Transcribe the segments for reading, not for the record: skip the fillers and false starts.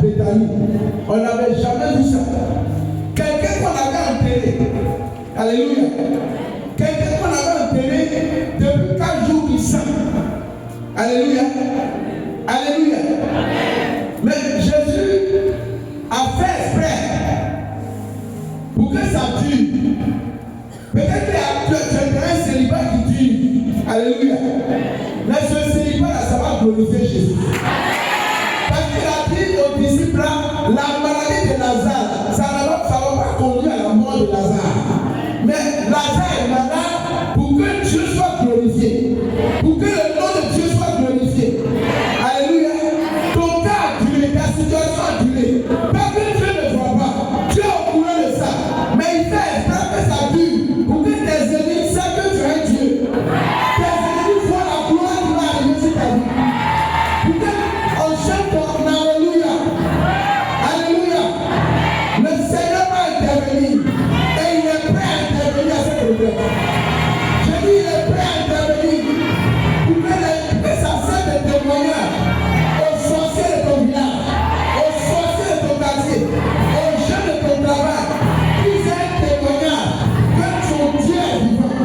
Béthanie. On n'avait jamais vu ça. Quelqu'un qu'on avait enterré. Alléluia. Quelqu'un qu'on avait enterré depuis 4 jours il sent. Alléluia. Alléluia. Mais Jésus a fait exprès pour que ça dure. Peut-être que tu as un célibat qui dure. Alléluia. Mais ce célibat là, ça va glorifier Jésus. Parce qu'il a dit aux disciples là, la maladie de Lazare, ça ne va pas conduire à la mort de Lazare. Mais Lazare est malade pour que Dieu soit glorifié. Pour que le nom de Dieu soit glorifié. Alléluia. Ton cas a duré, ta situation a duré. Parce que Dieu ne voit pas. Dieu est au courant de ça. Mais il fait exprès que ça dure. Pour que tes ennemis sachent que tu es un Dieu. Tes ennemis voient la gloire qui va arriver sur ta vie. Pour qu'on chante ton Alléluia. Alléluia. Le Seigneur va intervenir. Et il est prêt à intervenir à cette époque. Je dis, il est prêt à intervenir. Pour que ça serve de témoignage aux sorciers de ton village, aux sorciers de ton quartier, aux jeunes de ton travail. Qu'ils aient un témoignage que ton Dieu est vivant.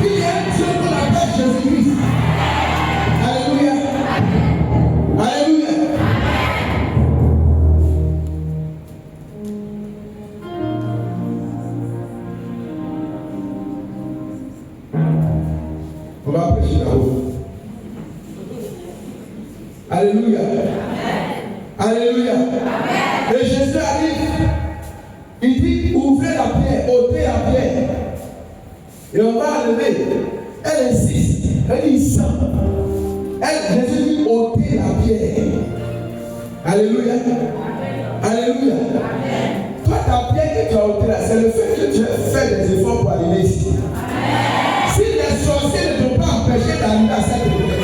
Qu'il y ait un Dieu qu'on appelle Jésus-Christ. Alléluia. Alléluia. On va prêcher là-haut. Alléluia. Alléluia. Et Jésus arrive. Il dit, ouvrez la pierre, ôtez la pierre. Et on va enlever. Elle insiste. Elle dit, sent. Jésus dit, ôtez la pierre. Alléluia. Alléluia. Toi, ta pierre que tu as ôtée là, c'est le fait que tu as fait des efforts pour arriver ici. Si les sorciers ne t'ont pas empêché d'arriver à cette époque,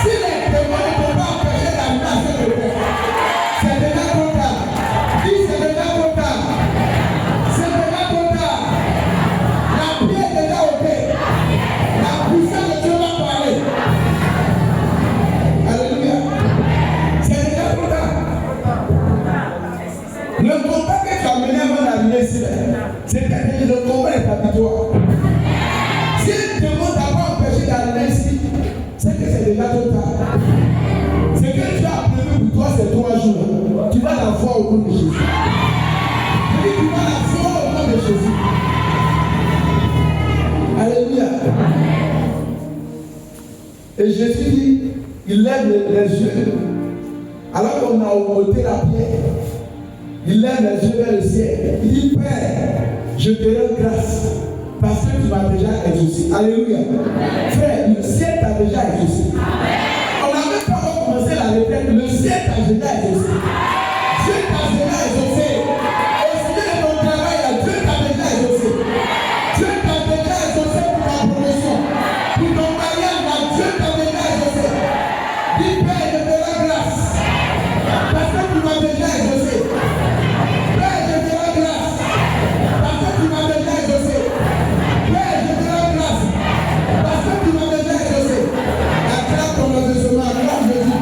si les témoins ne t'ont pas empêché d'arriver à cette époque, c'est déjà trop tard. Dis, c'est déjà trop tard. C'est déjà trop tard. La pierre est déjà ôtée. La puissance de Dieu va parler. Alléluia. C'est déjà trop tard. Le combat que tu as mené avant d'arriver ici, c'est que le combat est à toi. Si le démon t'a pas empêché d'arriver ici, c'est que c'est déjà trop tard. Ce que tu as prévu pour toi, c'est 3 jours. Tu vas la voir au nom de Jésus. Je dis, tu vas la voir au nom de Jésus. Alléluia. Et Jésus dit, il lève les yeux. Alors qu'on a ôté la pierre, il lève les yeux vers le ciel. Il dit, Père, je te rends grâce. Parce que tu m'as déjà exaucé. Alléluia. Frère, le ciel t'a déjà exaucé. On n'a même pas commencé la retraite. Le ciel t'a déjà exaucé. Dieu t'a déjà exaucé. Au sujet de ton travail, Dieu t'a déjà exaucé. Dieu t'a déjà exaucé pour ta promotion. Pour ton mariage, Dieu t'a déjà exaucé. Dis, Père, je te rends grâce. Parce que tu m'as déjà exaucé. Père, je te rends grâce. Parce que tu m'as déjà exaucé. Père, je te rends grâce. Parce que tu m'as déjà exaucé. Acclame ton exaucement, acclame Jésus.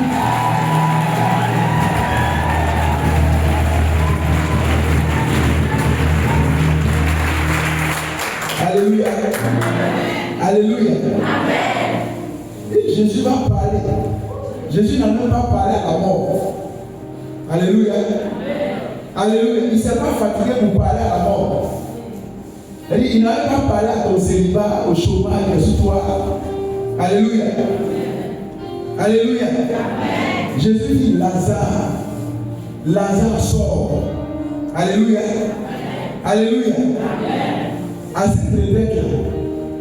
Alléluia. Alléluia. Et Jésus va parler. Jésus n'a même pas parlé à la mort. Alléluia. Alléluia. Il ne s'est pas fatigué pour parler à la mort. Il n'avait pas parlé à ton célibat, au chômage, sur toi. Alléluia. Alléluia. Jésus dit Lazare. Lazare sort. Alléluia. Alléluia. À cette époque,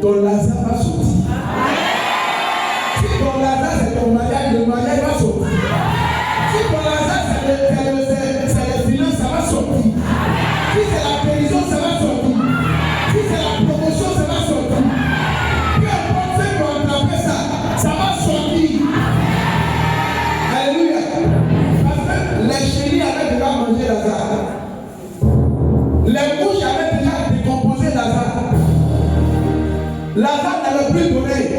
ton Lazare va sortir. Si ton Lazare c'est ton mariage, le mariage va sortir. Si ton Lazare c'est les finances, ça va sortir. Si c'est la prison, ça va sortir. Si c'est la promotion, ça va sortir. Peu importe ce qu'on appelle ça, ça va sortir. Alléluia. Parce que les chéris avaient déjà mangé Lazare. Les mouches avaient déjà décomposé Lazare. Lazare n'avait plus d'oreilles.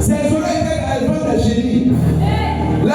Ses oreilles étaient dans les ventres des chéris. La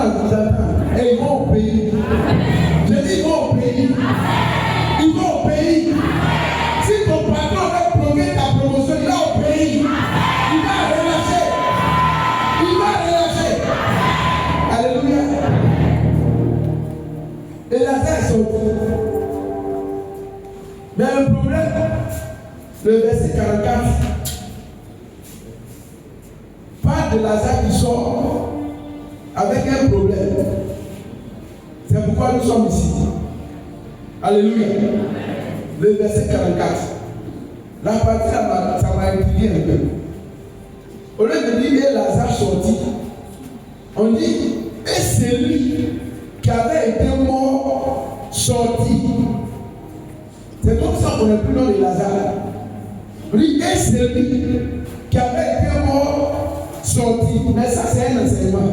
vous attendent. Et ils vont au pays. Je dis ils vont au pays. Ils vont au pays. Si ton patron veut bloquer ta promotion, il va au pays. Il va relâcher. Il va relâcher. Alléluia. Et Lazare est sorti. Mais le problème, le verset 44, parle de Lazare qui sort avec un problème. C'est pourquoi nous sommes ici. Alléluia. Le verset 44. La partie là, ça m'a intrigué un peu. Au lieu de dire et Lazare sorti, on dit et c'est lui qui avait été mort sorti. C'est comme ça qu'on n'a plus le nom de Lazare. On dit et c'est lui qui avait été mort sorti. Mais ça, c'est un enseignement.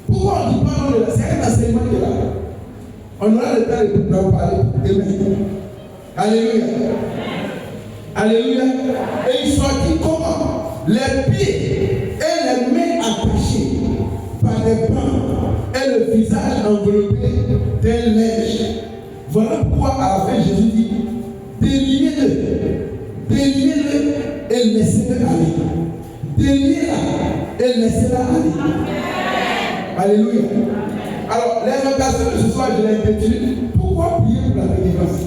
Pourquoi on ne dit pas non de Lazare? C'est un enseignement qui est là. On aura le temps d'en parler demain. Alléluia. Alléluia. Et il sortit comment? Les pieds et les mains attachés par des bandes et le visage enveloppé d'un linge. Voilà pourquoi à la fin Jésus dit déliez-le et laissez-le aller. Déliez-la et laissez-la aller. Alléluia. Alors, l'invocation de ce soir, je l'ai intitulée pourquoi prier pour la délivrance?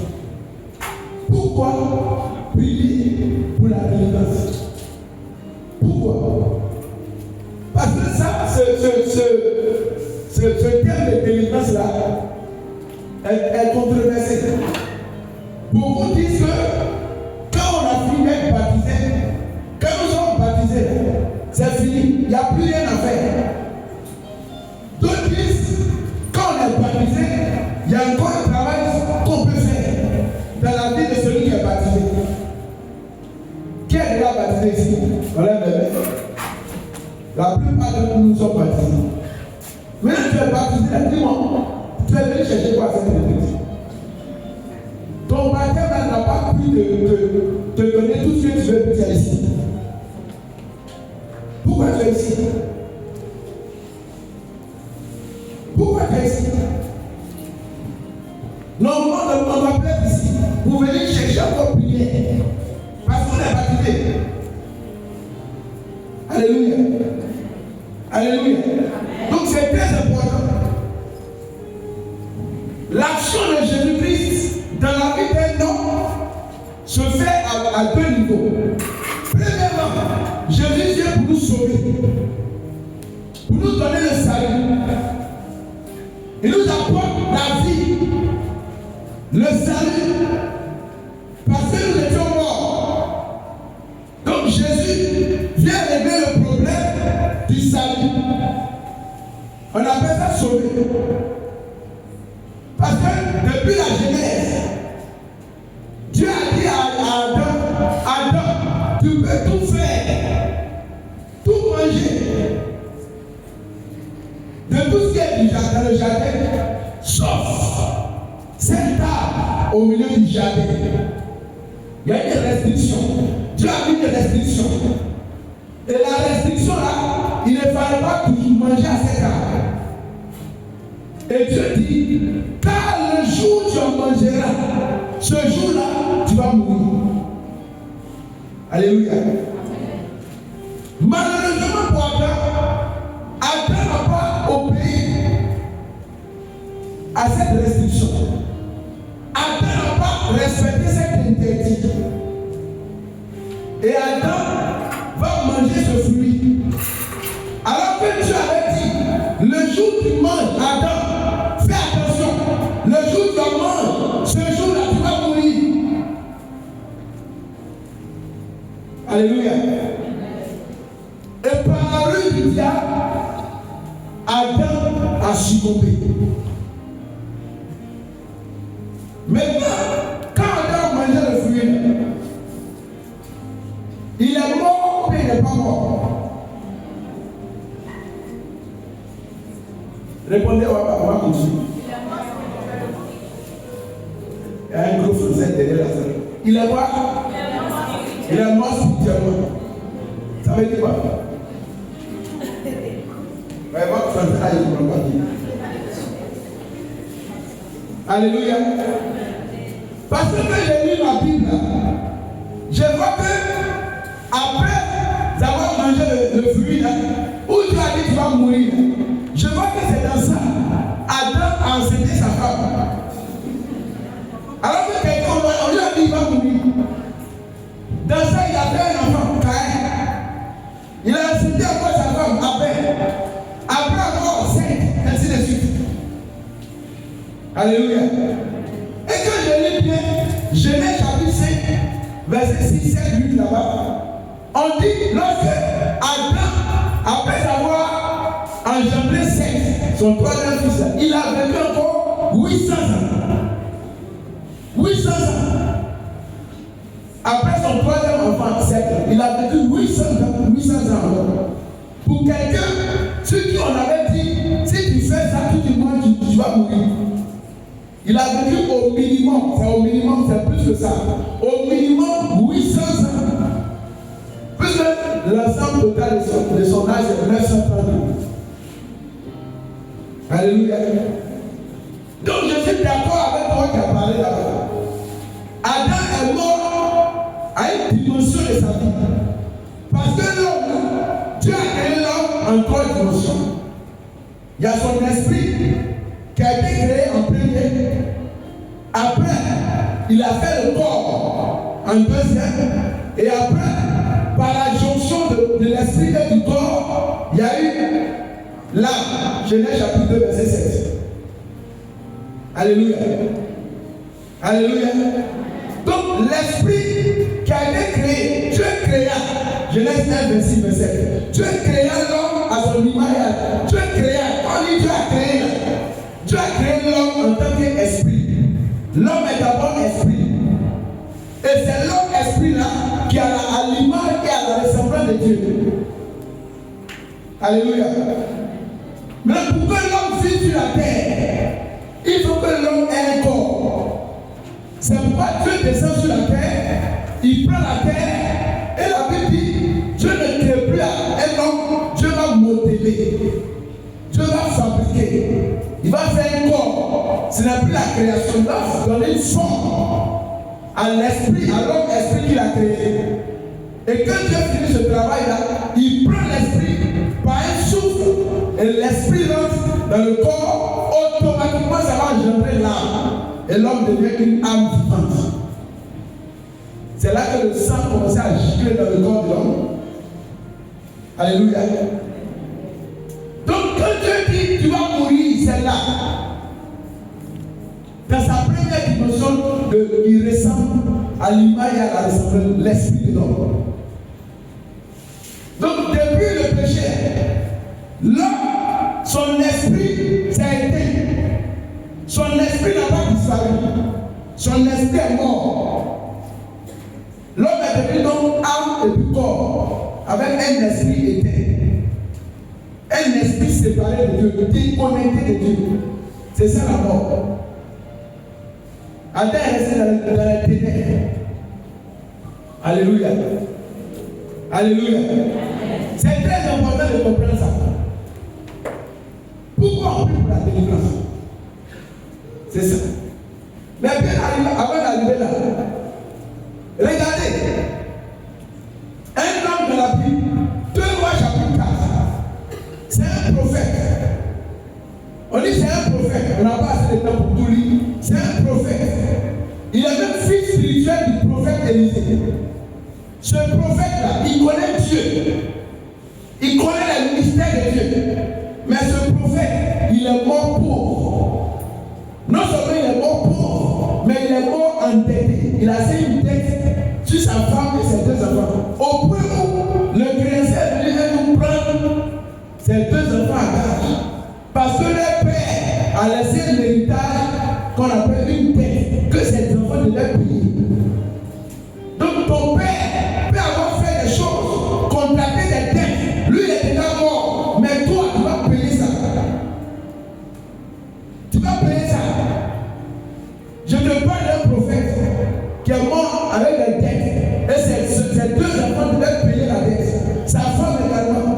Pourquoi prier pour la délivrance? Pourquoi? Parce que ça, ce terme de délivrance-là est controversé. Beaucoup disent que quand on a fini d'être baptisé, quand nous sommes baptisés, c'est fini, il n'y a plus rien à faire. D'autres disent quand on est baptisé, il y a encore un travail qu'on peut faire dans la vie de celui qui est baptisé. Qui est déjà baptisé ici? Voilà le bébé. La plupart de nous sommes baptisés. Maintenant tu es baptisé, dis-moi, tu es venu chercher quoi à cette église? Ton baptême n'a pas pu te donner tout ce que tu veux pour dire ici. Pourquoi tu es ici? Pourquoi tu es ici? Normalement, on m'appelle ici. Vous venez chercher encore prier. Parce qu'on est baptisé. Alléluia. Alléluia. Donc c'est très important. L'action de Jésus-Christ dans la vie d'un homme se fait à deux niveaux. Premièrement, Jésus vient pour nous sauver, pour nous donner le salut. Il nous apporte la vie, le salut, parce que nous étions morts. Donc Jésus vient régler le problème du salut. On appelle ça sauver. Parce que depuis la Genèse, Dieu a dit à Adam, tu peux tout faire, tout manger, de tout ce qui est dans le jardin, sauf cette arbre au milieu du jardin. Il y a une restriction. Dieu a mis des restrictions. Et la restriction là, il ne fallait pas toujours manger à cette arbre. Et Dieu dit, car le jour où tu en mangeras, ce jour-là, tu vas mourir. Alléluia. Malheureusement pour Adam n'a pas obéi à cette restriction. Adam n'a pas respecté cet interdit. Et Adam va manger ce fruit. Alors que Dieu avait dit, le jour où tu manges, Adam, fais attention. Le jour où tu manges, ce jour-là, tu vas mourir. Alléluia. Et par la rue du diable, Adam a succombé. Maintenant, quand Adam mangeait le fruit, il est mort ou il n'est pas mort? Répondez, on va continuer. Il y a un gros français derrière la salle. Il est mort. Il est mort spirituellement. Ça veut dire quoi? français, il ne comprend pas bien. Alléluia. Parce que quand j'ai lu la Bible, je vois que après avoir mangé le fruit, où Dieu a dit tu vas mourir, je vois que c'est dans ça. Adam a enseigné sa femme. Alors que quelqu'un, on lui a dit il va mourir. Dans ça, il a fait un enfant, Caïn. Il a enseigné encore sa femme, Abel. Après avoir 5, ainsi de suite. Alléluia. Et quand je lis bien, Genèse chapitre 5, verset 6, 7, 8 là-bas, on dit lorsque Adam, après avoir engendré Seth, son troisième fils, il a vécu encore 800 ans. 800 ans. Après son troisième enfant, Seth, il a vécu 800 ans. Pour quelqu'un, ceux qui on avait dit, si tu fais ça, tout le monde, tu vas mourir. Il a vécu au minimum, c'est plus que ça. Au minimum 800 ans. Puisque l'ensemble total de son âge est 930 ans. Alléluia. Donc je suis d'accord avec toi qui a parlé là-bas. Adam est mort à une dimension de sa vie. Parce que l'homme, Dieu a créé l'homme en 3 dimensions. Il y a son esprit qui a été créé en premier. Après, il a fait le corps en deuxième. Et après, par la jonction de l'esprit et du corps, il y a eu l'âme. Genèse chapitre 2, verset 7. Alléluia. Alléluia. Donc, l'esprit qui a été créé, Dieu créa. Genèse 1, verset 27. Dieu créa l'homme à son image. Dieu créa. Quand Dieu a créé, Dieu a créé l'homme en tant qu'esprit. L'homme est d'abord esprit. Et c'est l'homme esprit là qui a l'image et à la ressemblance de Dieu. Alléluia. Mais pour que l'homme vive sur la terre, il faut que l'homme ait un corps. C'est pourquoi Dieu descend sur la terre, il prend la terre, et la Bible dit, Dieu ne crée plus un homme, Dieu va modeler. Dieu va fabriquer. Il va faire un corps. Ce n'est plus la création. Il va donner une forme à l'esprit, à l'homme esprit qu'il a créé. Et quand Dieu finit ce travail-là, il prend l'esprit par un souffle et l'esprit rentre dans le corps. Automatiquement, ça va engendrer l'âme. Et l'homme devient une âme vivante. C'est là que le sang commence à gicler dans le corps de l'homme. Alléluia. Donc, quand Dieu dit tu vas mourir, c'est là. Dans sa première dimension, il ressemble à l'image et à la ressemblance de l'esprit de l'homme. Donc, depuis le péché, l'homme, son esprit s'est éteint. Son esprit n'a pas disparu. Son esprit est mort. L'homme est devenu donc âme et puis corps, avec un esprit éteint. Un esprit séparé de Dieu, déconnecté de Dieu. C'est ça la mort. Adam est resté dans la ténèbres. Alléluia. Alléluia. C'est très important de comprendre ça. Pourquoi on prie pour la délivrance? C'est ça. Mais bien avant d'arriver là, regardez. Un homme de la Bible, 2 Rois chapitre 4. C'est un prophète. On dit c'est un prophète. On n'a pas assez de temps pour tout lire. C'est un prophète. Il est même fils spirituel du prophète Élisée. Ce prophète-là, il connaît Dieu. Il connaît le mystère de Dieu. Mais ce prophète, il est mort pauvre. Non seulement il est mort pauvre, mais il est mort endetté. Il a fait une dette sur sa femme et ses 2 enfants. Au point où le créancier lui nous prendre ses 2 enfants à gage. Parce que le père a laissé l'héritage qu'on appelle une dette que ses enfants devaient payer. Donc ton père peut avoir fait des choses, contracter des dettes. Lui il est déjà mort, mais toi tu vas payer ça. Tu vas payer ça. Je te parle d'un prophète qui est mort avec des dettes. Et ses 2 enfants devaient payer la dette. Sa femme également.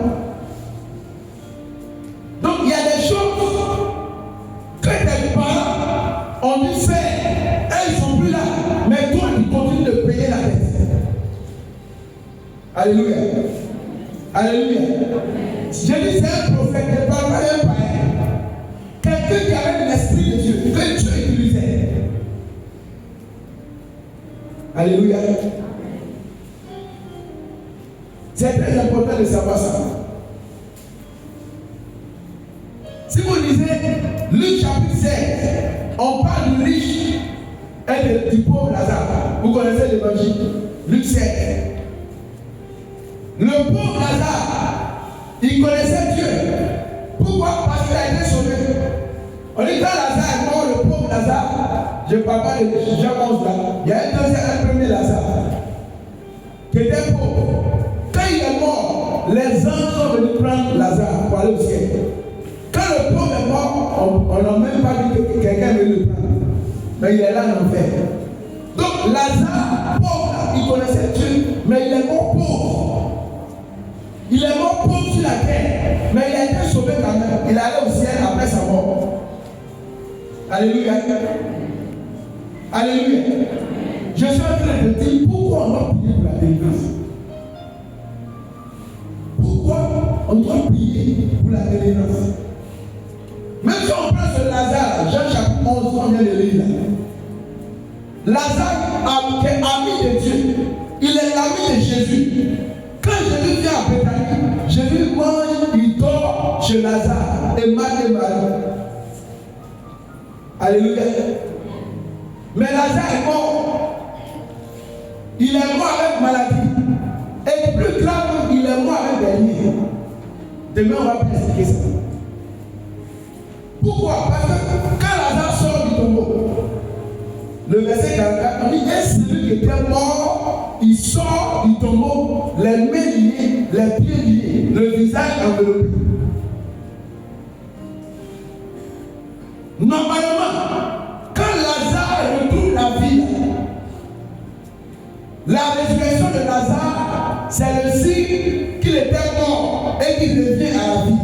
Donc il y a Alléluia. Alléluia. Jésus, c'est un prophète, il ne parle pas d'un païen. Quelqu'un qui avait l'esprit de Dieu, que Dieu utilisait. Alléluia. C'est très important de savoir ça. Si vous lisez Luc chapitre 16, on parle du riche et du pauvre Lazare. Vous connaissez l'évangile? Luc 16. Le pauvre Lazare, il connaissait Dieu. Pourquoi? Parce qu'il a été sauvé. On dit quand Lazare est mort, le pauvre Lazare, je ne parle pas de Jean 11 là, il y a un premier Lazare qui était pauvre. Quand il est mort, les anges sont venus prendre Lazare pour aller au ciel. Quand le pauvre est mort, on n'a même pas dit que quelqu'un veut le prendre. Mais il est là en enfer. Donc Lazare, pauvre, il connaissait Dieu, mais il est mort pauvre. Il est mort pauvre sur la terre, mais il a été sauvé quand même. Il est allé au ciel après sa mort. Alléluia. Alléluia. Je suis en train de dire pourquoi on doit prier pour la délivrance. Pourquoi on doit prier pour la délivrance. Même si on prend ce Lazare, Jean chapitre 11, on vient de lire là. Lazare est ami de Dieu. Il est l'ami de Jésus. Quand Jésus vient à Bethanie, Jésus mange, il dort chez Lazare et Marthe et Marie. Alléluia. Mais Lazare est mort. Il est mort avec maladie. Et plus grave, il est mort avec des livres. Demain, on va pas expliquer ça. Pourquoi? Parce que quand Lazare sort du tombeau, le verset 44, on dit, et celui qui était mort, il sort du tombeau, les mains liées, les pieds liés, le visage enveloppé. Normalement, quand Lazare retrouve la vie, la résurrection de Lazare, c'est le signe qu'il était mort et qu'il revient à la vie.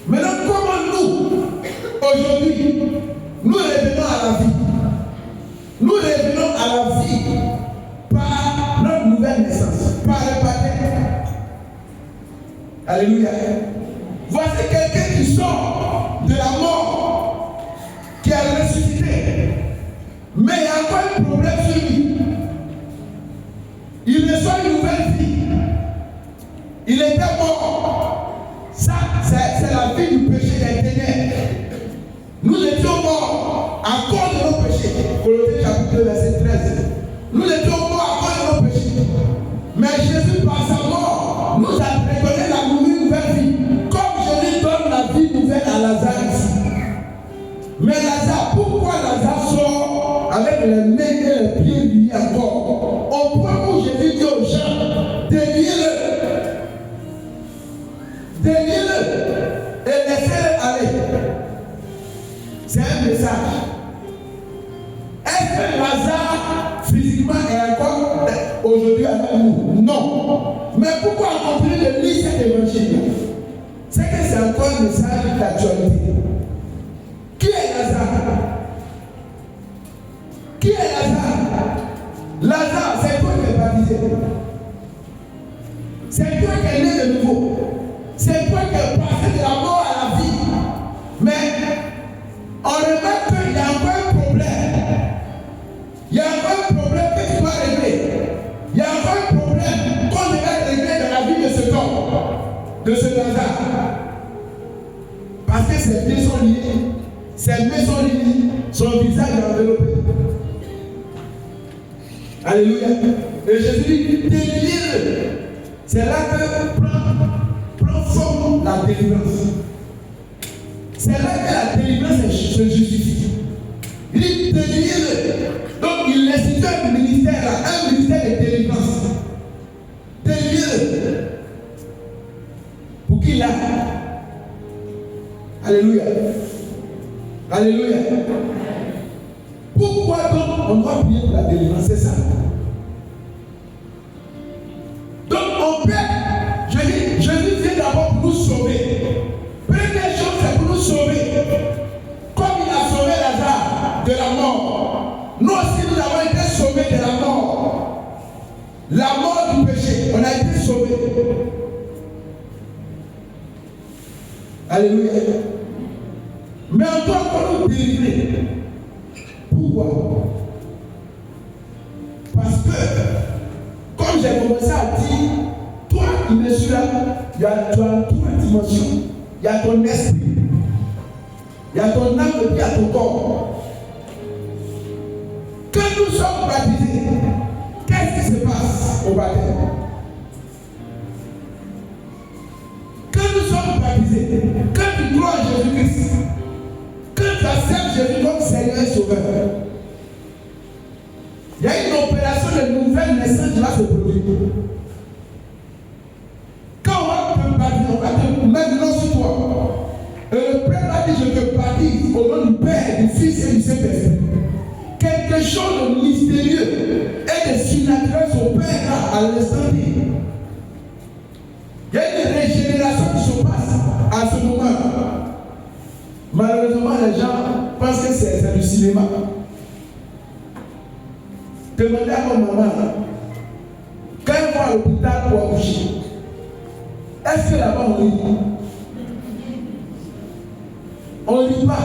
Maintenant, comment nous, aujourd'hui, nous revenons à la vie? Nous revenons à la vie par notre nouvelle naissance, par le baptême. Alléluia. Voici quelqu'un qui sort de la mort, qui a ressuscité. Mais il y a encore un problème sur lui. Il reçoit une nouvelle vie. Il était mort. Ça, c'est la vie du péché des ténèbres. Nous étions morts à cause de nos péchés. Colossiens chapitre 2, verset 13. Nous étions morts à cause de nos péchés. Mais Jésus, par sa mort, nous a donné la nouvelle vie. Comme Jésus donne la vie nouvelle à Lazare ici. Mais Lazare, pourquoi Lazare sort avec les mains et les pieds liés encore? Au point où Jésus dit aux gens, déliez-le. Déliez-le et laissez-le aller. C'est un message. Est-ce que Lazare physiquement est encore aujourd'hui avec nous? Non. Mais pourquoi on continue de lire cet évangile? C'est que c'est encore un message d'actualité. Qui est Lazare? Qui est Lazare? Lazare, c'est toi qui es baptisé. C'est toi qui es né de nouveau. C'est toi qui es passé de la mort à la vie. Mais on remarque qu'il y a encore un problème. Il y a encore un problème que tu dois régler. Il y a encore un problème qu'on devrait régler dans la vie de ce corps, de ce Lazare. Parce que ses pieds sont liés, ses mains sont liées, son visage est enveloppé. Alléluia. Et Jésus dit, déliez-le. C'est là que prend forme la délivrance. C'est là que la délivrance se justifie. Il dit, déliez-le. Donc il institue un ministère là, un ministère de délivrance. Déliez-le. Pour qu'il a. Alléluia. Alléluia. Pourquoi donc on doit prier pour la délivrance? C'est ça. Donc on peut, Jésus vient d'abord pour nous sauver. Première chose, c'est pour nous sauver. Comme il a sauvé Lazare de la mort. Nous aussi, nous avons été sauvés de la mort. la mort du péché, on a été sauvé. Alléluia. Mais on doit encore nous délivrer. Pourquoi? Parce que, comme j'ai commencé à dire, toi qui es celui-là, tu as trois dimensions. Il y a ton esprit, il y a ton âme et puis il y a ton corps. Quand nous sommes baptisés, qu'est-ce qui se passe au baptême? Quand nous sommes baptisés, quand tu crois en Jésus-Christ, quand tu acceptes Jésus comme Seigneur et Sauveur, il y a une opération de nouvelle naissance qui va se produire. Quand on va te baptiser, on va te mettre l'eau sur toi. Et le Père a dit, je te baptise au nom du Père, du Fils et du Saint-Esprit. Quelque chose de mystérieux et de surnaturel s'opère à l'instant T. Il y a une régénération qui se passe à ce moment. Malheureusement, les gens pensent que c'est du cinéma. Demandez à votre maman, quand elle va à l'hôpital pour accoucher, est-ce que là-bas on lit? On ne lit pas.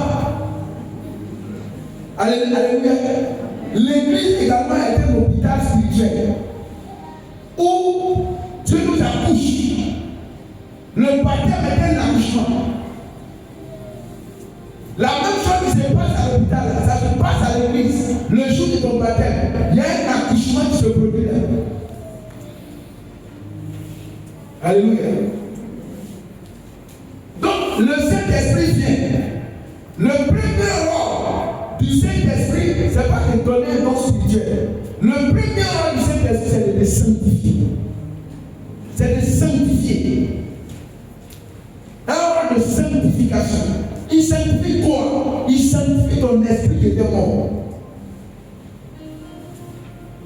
Alléluia. L'église également est un hôpital spirituel où Dieu nous accouche. Le baptême est un accouchement. La même chose qui se passe à l'hôpital, ça se passe à l'église. Le jour de ton baptême, il y a un accouchement qui se produit là. Alléluia. Donc, le Saint-Esprit vient. Le premier rôle du Saint-Esprit, ce n'est pas de donner un nom spirituel. Le premier rôle du Saint-Esprit, c'est de te sanctifier. C'est de sanctifier. Un rôle de sanctification. Il sanctifie quoi? Il sanctifie ton esprit qui était mort.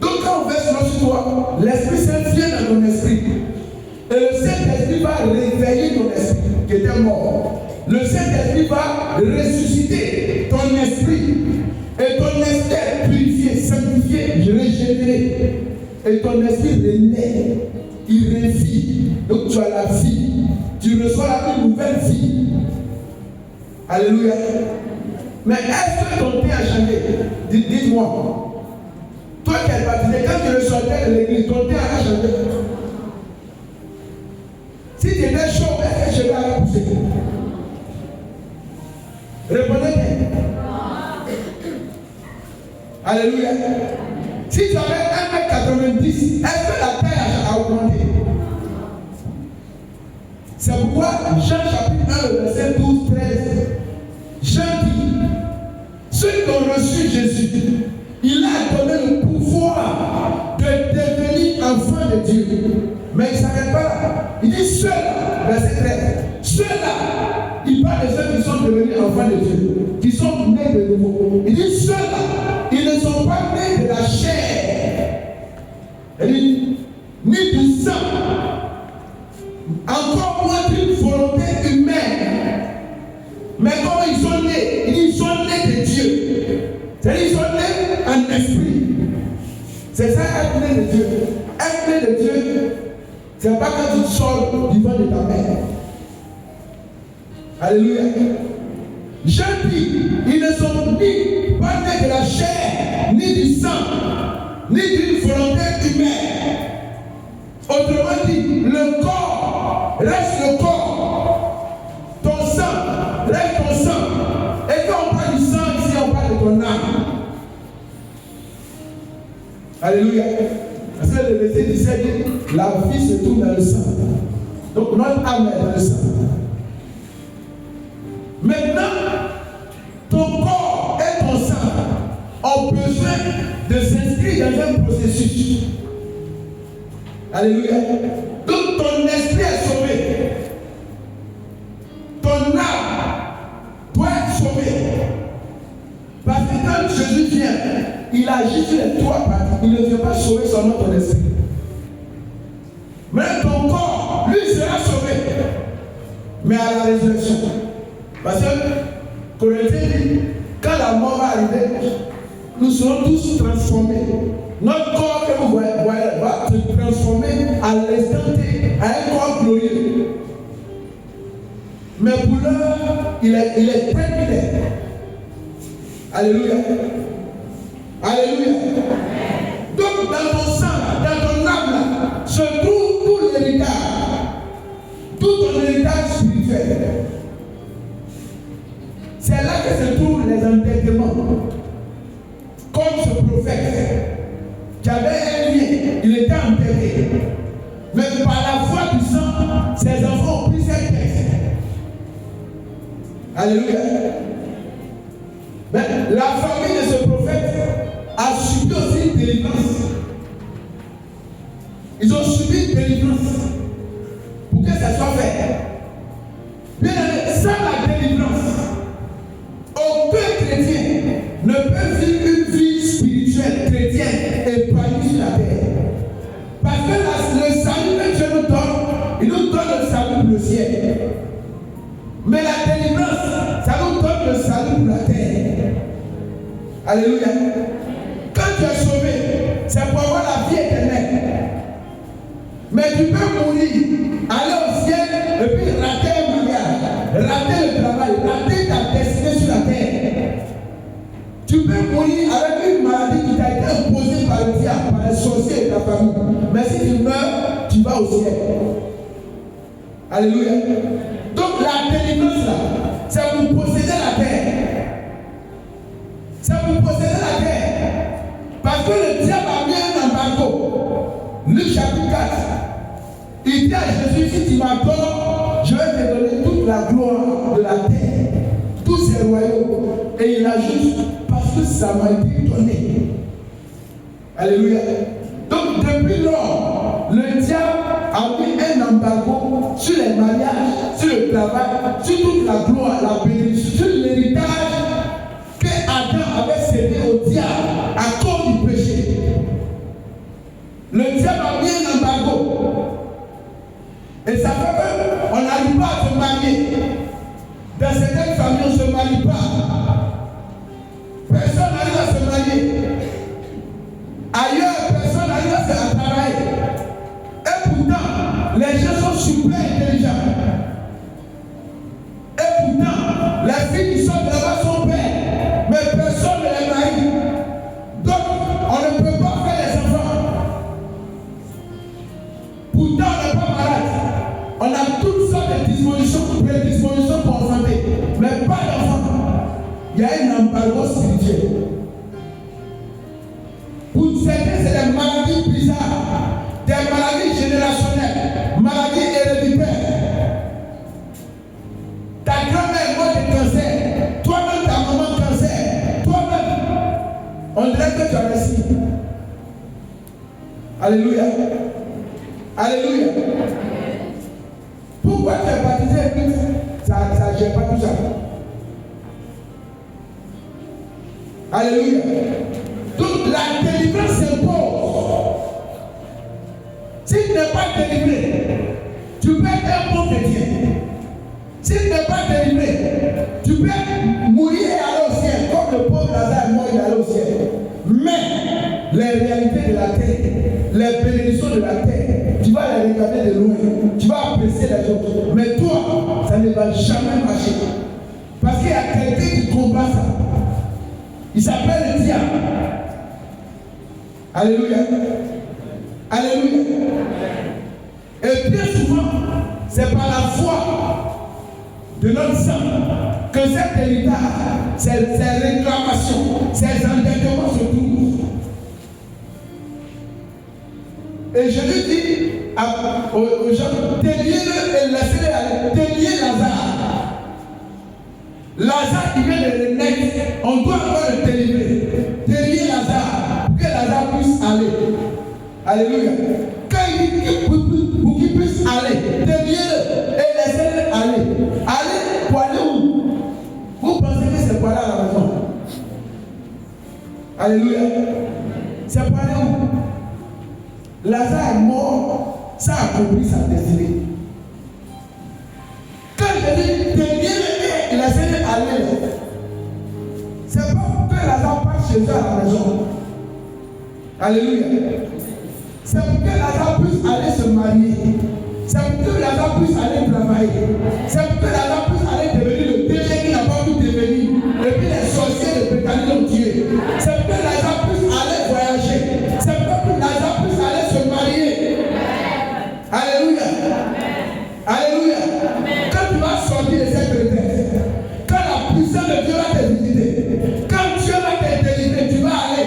Donc quand on verse l'eau sur toi, l'Esprit Saint vient dans ton esprit. Et le Saint-Esprit va réveiller ton esprit qui était mort. Le Saint-Esprit va ressusciter ton esprit. Et ton esprit est purifié, sanctifié, régénéré. Et ton esprit renaît. Il revit. Donc tu as la vie. Tu reçois une nouvelle vie. Alléluia. Mais est-ce que ton thé a changé? Dites-moi. Toi qui es baptisé, quand tu ressortais de l'église, ton thé a changé. Si tu étais chaud, est-ce que je vais aller pousser? Répondez bien. Alléluia. Si tu avais 1m90, est-ce que la taille a augmenté? C'est pourquoi Jean chapitre 1, verset 12, 13, Jean dit, ceux qui ont reçu Jésus, il a donné le pouvoir de devenir enfant de Dieu. Mais il ne s'arrête pas là. Il dit ceux-là, verset 13, ceux-là, il parle de ceux qui sont devenus enfants de Dieu, qui sont nés de nouveau. Il dit ceux-là, ils ne sont pas nés de la chair. Il dit, ni du sang, encore moins d'une volonté humaine. Mais comment ils sont nés? Ils sont nés de Dieu. C'est-à-dire qu'ils sont nés en esprit. C'est ça être né de Dieu. Être né de Dieu, c'est pas quand tu sors du ventre de ta mère. Alléluia. Je dis, ils ne sont ni pas nés de la chair, ni du sang, ni d'une volonté humaine. Autrement dit, le corps reste le corps. Ton sang reste ton sang. Et quand on parle du sang, ici on parle de ton âme. Alléluia. Parce que le verset 17 dit, la vie se trouve dans le sang. Donc notre âme est dans le sang. Maintenant, ton corps et ton sang ont besoin de s'inscrire dans un processus. Alléluia. Donc ton esprit est sauvé. Ton âme doit être sauvée. Parce que quand Jésus vient, il agit sur les trois parties. Il ne vient pas sauver seulement ton esprit. Mais ton corps, lui, sera sauvé. Mais à la résurrection. Parce que Corinthiens dit, quand la mort va arriver, nous serons tous transformés. Notre corps que vous voyez va se transformer à l'instant T en un corps glorieux. Mais pour l'heure, il est terminé. Alléluia. Alléluia. Donc dans ton sang, dans ton âme, là, se trouve tout l'héritage. Tout ton héritage spirituel. C'est là que se trouvent les entêtements. Comme ce prophète, qui avait un lien, il était entêté. Mais par la foi du sang, ses enfants ont pris cette texte. Alléluia. Mais la famille de ce prophète a subi aussi une délivrance. Ils ont subi une délivrance pour que ça soit fait. Bien aimé, sans la délivrance, aucun chrétien ne peut vivre une vie spirituelle chrétienne et épanouie sur la terre. Parce que le salut que Dieu nous donne, il nous donne le salut pour le ciel. Mais la délivrance, ça nous donne le salut pour la terre. Alléluia. Quand tu es sauvé, c'est pour avoir la vie éternelle. Mais tu peux mourir, aller au ciel et puis rater un mariage, rater le travail, rater ta destinée sur la terre. Tu peux mourir avec une maladie qui t'a été imposée par le diable, par les sorciers de ta famille. Mais si tu meurs, tu vas au ciel. Alléluia. Donc la délivrance là, c'est pour posséder la terre. C'est pour posséder la terre. Parce que le diable a mis un embargo. Luc chapitre 4. Il dit à Jésus, si tu m'adores, je vais te donner toute la gloire de la terre, tous ses royaumes. Et il ajoute, parce que ça m'a été donné. Alléluia. Donc depuis lors, le diable a mis un embargo sur les mariages, sur le travail, sur toute la gloire, la bénédiction, sur l'héritage que Adam avait cédé au diable à cause du péché. Le diable a mis un embargo. Et ça fait qu'on n'arrive pas à se marier. Dans certaines familles, on ne se marie pas. Personne n'arrive à se marier. Ailleurs, personne n'arrive à se travailler. Et pourtant, les gens sont super intelligents. Et pourtant, les filles qui sont là-bas sont belles. Mais personne ne les marie. Donc, on ne peut pas faire les enfants. Pourtant, on n'est pas malade. On a toutes sortes de prédispositions pour enfanter. Mais pas d'enfants. Il y a un embargo spirituel. Pour certains, c'est des maladies bizarres, des maladies générationnelles, maladies héréditaires. Ta grand-mère est morte de cancer, toi-même ta maman cancer, toi-même. On dirait que tu as réussi. Alléluia. Alléluia. Pourquoi tu es baptisé et puis ça ne gère pas tout ça? Alléluia. Donc la délivrance s'impose. Si tu n'es pas délivré, tu peux être un bon chrétien. Si tu n'es pas délivré, tu peux mourir et aller au ciel, comme le pauvre Lazare est mort et aller au ciel. Mais les réalités de la terre, les bénédictions de la terre, tu vas les regarder de loin, tu vas apprécier les autres. Mais toi, ça ne va jamais marcher. Parce qu'il y a quelqu'un qui combat ça. Il s'appelle le diable. Alléluia. Alléluia. Et bien souvent, c'est par la foi de notre sang que cet héritage, ces réclamations, ces endettements se trouvent. Et je lui dis aux gens, déliez-le et laissez-le aller. Déliez Lazare. Lazare qui vient de renaître, on doit encore le délivrer. Déliez Lazare pour que Lazare puisse aller. Alléluia. Quand il dit pour qu'il puisse aller, déliez-le et laissez-le aller. Allez pour aller où? Vous pensez que c'est pour aller à la maison? Alléluia. C'est pour aller où? Lazare est mort, ça a accompli sa destinée. Quand je dis déliez-le et laissez-le aller, c'est pas pour que Lazare parte chez eux à la maison. Alléluia. C'est pour que Lazare puisse aller se marier. C'est pour que Lazare puisse aller travailler. C'est pour que Lazare puisse aller devenir le péché qui n'a pas pu devenir. Et puis les sorciers de Béthanie l'ont tué. C'est pour que Lazare puisse aller voyager. C'est pour que Lazare puisse aller se marier. Alléluia. Alléluia. Quand tu vas sortir de cette retraite, quand la puissance de Dieu va te visiter, quand Dieu va te délivrer, tu vas aller.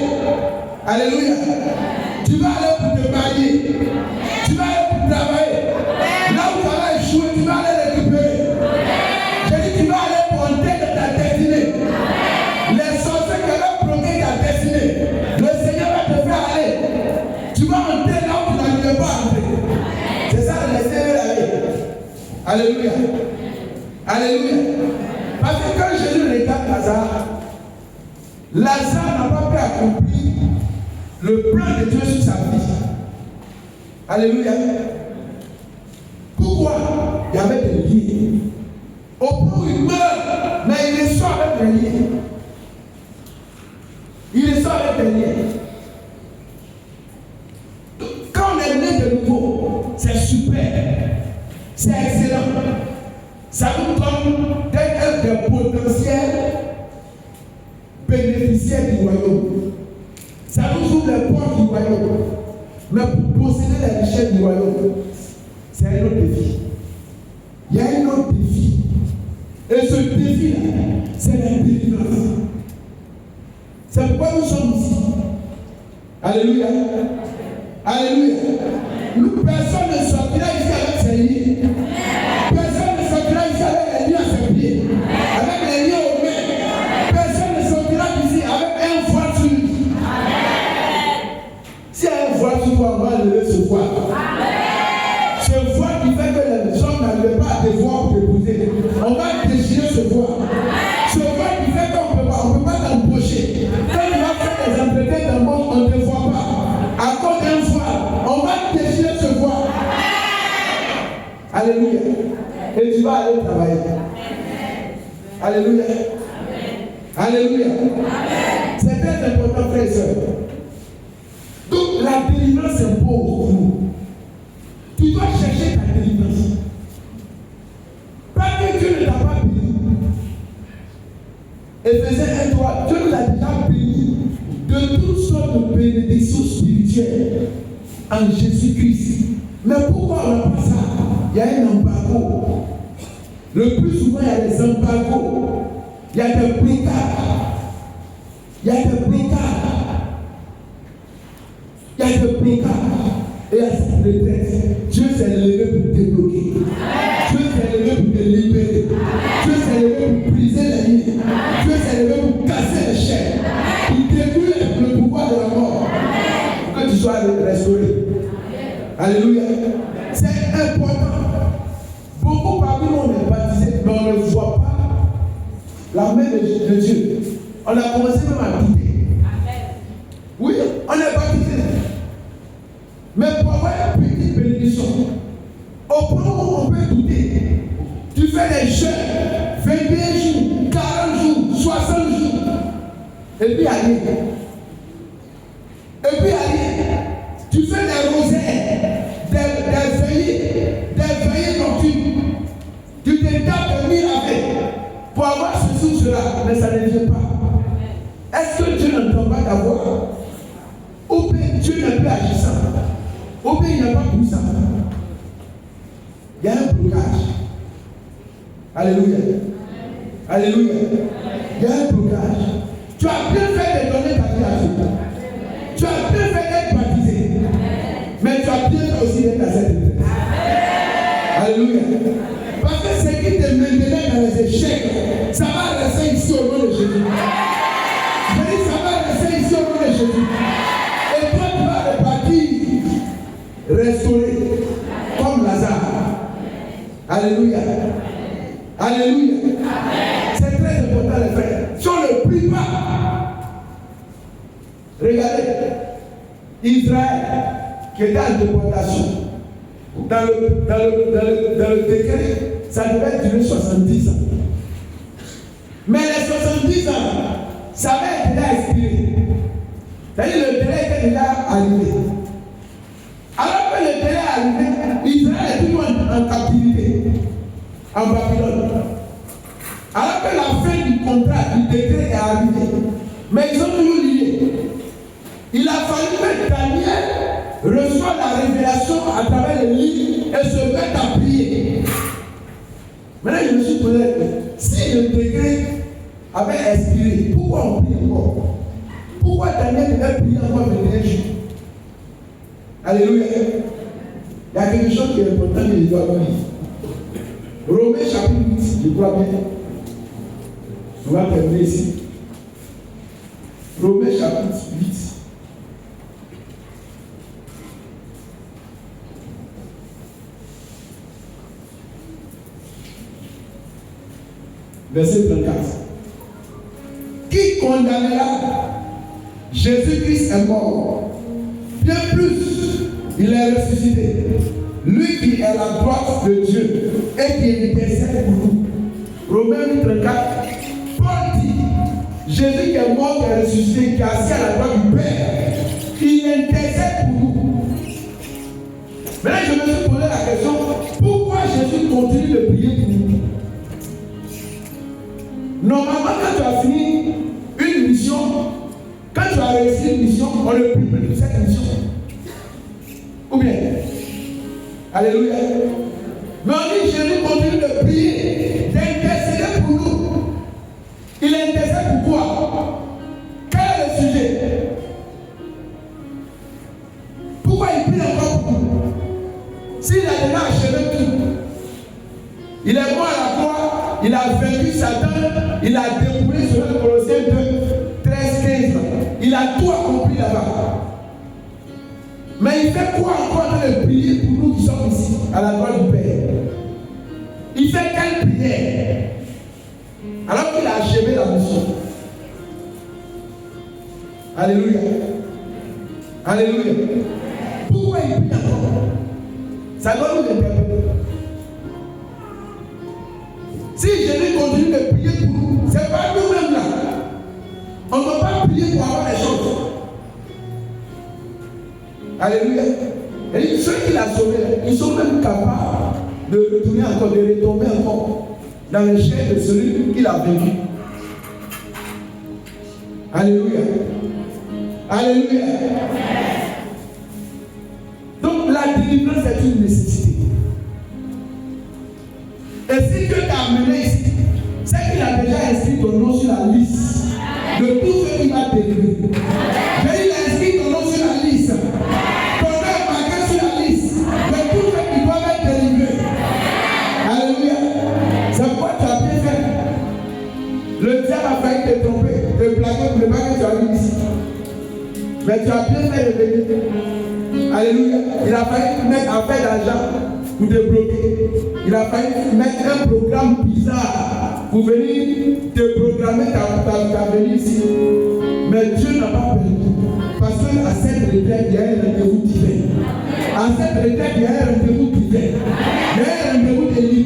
Alléluia. Tu vas aller pour te marier. Tu vas aller pour travailler. Là où tu vas échouer, tu vas aller récupérer. Je dis, tu vas aller pour entrer dans ta destinée. Les sorciers qui veulent bloquer ta destinée, le Seigneur va te faire aller. Tu vas entrer là où tu n'arrives pas à entrer. C'est ça le Seigneur la vie. Alléluia. Alléluia. Parce que quand Jésus regarde Lazare, Lazare n'a pas pu accomplir le plan de Dieu sur sa vie. Alléluia. Pourquoi? Il y avait des liens. Au point où il meurt, mais il est sort avec des liens. Il est sort avec des liens. Quand on est né de nouveau, c'est super. C'est excellent. Ça nous donne d'être des potentiels bénéficiaires du royaume. Ça nous ouvre les portes du royaume. Mais pour posséder les richesses du royaume, c'est un autre défi. Il y a un autre défi. Et ce défi-là, c'est la délivrance. C'est pourquoi nous sommes ici. Alléluia. Alléluia. Personne ne sortira ici avec ses liens. Personne ne sortira ici avec les liens à ses pieds. Avec les liens aux mains. Personne ne sortira ici avec un voile sur lui. Si un voile sur toi, on va lever ce voile. Ce voile qui fait que les hommes n'arrivent pas à te voir pour t'épouser. On va déchirer ce voile. Ce voile qui fait qu'on ne peut pas t'embaucher. Quand tu vas faire des entretiens dans le monde, on ne te voit pas. À cause d'un voile, on va déchirer ce voile. Alléluia. Et tu vas aller travailler. Alléluia. Alléluia. C'est très important, frères et sœurs. Donc la délivrance s'impose pour nous. Tu dois chercher ta délivrance. Pas que Dieu ne t'a pas béni. Éphésiens 1:3, Dieu nous a déjà béni de toutes sortes de bénédictions spirituelles en Jésus-Christ. Mais pourquoi on n'a pas ça? Il y a un embargo. Le plus souvent, il y a des embargos. Il y a des blocages. Il y a des blocages. Il y a des blocages. Et à cette retraite, Dieu s'est levé pour te débloquer. Dieu s'est levé pour te libérer. Dieu s'est levé pour briser les lignes. Dieu s'est levé pour casser les chaînes. Pour détruire le pouvoir de la mort. Pour que tu sois restauré. Alléluia. C'est important. Beaucoup parmi nous, on est baptisés, mais on ne voit pas la main de Dieu. On a commencé même à douter. Oui, on est baptisé. Mais pour avoir une petite bénédiction, au point où on peut douter, tu fais des jeûnes, 21 jours, 40 jours, 60 jours, et puis aller. Et puis aller. Tu fais des rosaires, des veillées nocturnes. Tu te tapes de nuit avec pour avoir ceci ou cela, mais ça ne vient pas. Est-ce que Dieu n'entend pas ta voix? Ou bien Dieu n'est plus agissant? Ou bien il n'est pas puissant? Il y a un blocage. Alléluia. Alléluia. Il y a un blocage. Tu as bien fait de donner ta vie à Dieu. Tu as bien fait d'être baptisé. Mais tu as bien fait aussi d'être à cette retraite. Alléluia. Parce que ce qui te maintenait dans les échecs, ça va rester ici au nom de Jésus. Je dis, ça va rester ici au nom de Jésus. Et toi, tu vas repartir, restaurer, comme Lazare. Alléluia. Alléluia. C'est très important, les frères. Si on ne prie pas, regardez, Israël, qui était en déportation, dans le décret, ça devait durer 70 ans. Mais les 70 ans, ça avait déjà expiré. C'est-à-dire le délai était déjà arrivé. est toujours en captivité, en Babylone. Alors que la fin du contrat, du décret est arrivée, mais ils ont toujours lié. Il a fallu que Daniel reçoive la révélation à travers les livres et se mette à prier. Maintenant, je me suis posé, si le décret avait expiré, pourquoi on prie encore? Pourquoi Daniel devait prier encore 21 jours? Alléluia. Il y a quelque chose qui est important que je dois dire. Romains chapitre 8, je crois bien. On va terminer ici. Romains chapitre 8. Verset 34. Qui condamnera? Jésus-Christ est mort. Bien plus, il est ressuscité. Lui qui est à la droite de Dieu et qui intercède pour nous. Romains 34. Paul dit, Jésus qui est mort, qui est ressuscité, qui est assis à la droite du Père, il intercède pour nous. Maintenant, je me suis posé la question, pourquoi Jésus continue de prier pour nous? Normalement, quand tu as fini une mission, quand tu as réussi une mission, on ne prie plus de cette mission. Ou bien, alléluia. Mais on dit Jésus continue de prier, d'intercéder pour nous. Il intercède pour quoi? Quel est le sujet? Pourquoi il prie encore pour nous? S'il a déjà achevé tout, il est mort à la croix, il a vaincu Satan, il a dépouillé sur le Colossiens 2, 13, 15. Il a tout accompli là-bas. Mais il fait quoi encore de prier pour nous qui sommes ici, à la droite du Père? Il fait quelle prière? Alors qu'il a achevé la mission. Alléluia. Alléluia. Pourquoi il prie encore? Ça doit nous interpeller. Si Jésus continue de prier pour nous, ce n'est pas nous-mêmes là. On ne peut pas prier pour avoir les choses. Alléluia. Et ceux qui l'ont sauvé, ils sont même capables de retourner encore, de retomber encore dans le chair de celui qui l'a vaincu. Alléluia. Alléluia. Donc la délivrance est une nécessité. Et si Dieu t'a amené ici, c'est qu'il a déjà inscrit ton nom sur la liste de tous ceux qui va délivrer. Mais il a inscrit ton nom sur la liste. Ton nom est marqué sur la liste de tous ceux qui doivent être délivrés. Alléluia. C'est pourquoi tu as bien fait. Le diable a failli te tromper, te plaquer pour le mal que tu as mis ici. Mais tu as bien fait de venir. Alléluia. Il a failli te mettre à faire d'argent pour te bloquer. Il a failli mettre un programme bizarre pour venir te programmer ta venue ici. Mais Dieu n'a pas perdu. Parce qu'à cette retraite, il y a un rendez-vous divin. À cette retraite, il y a un rendez-vous divin. Il y a un rendez-vous de liberté.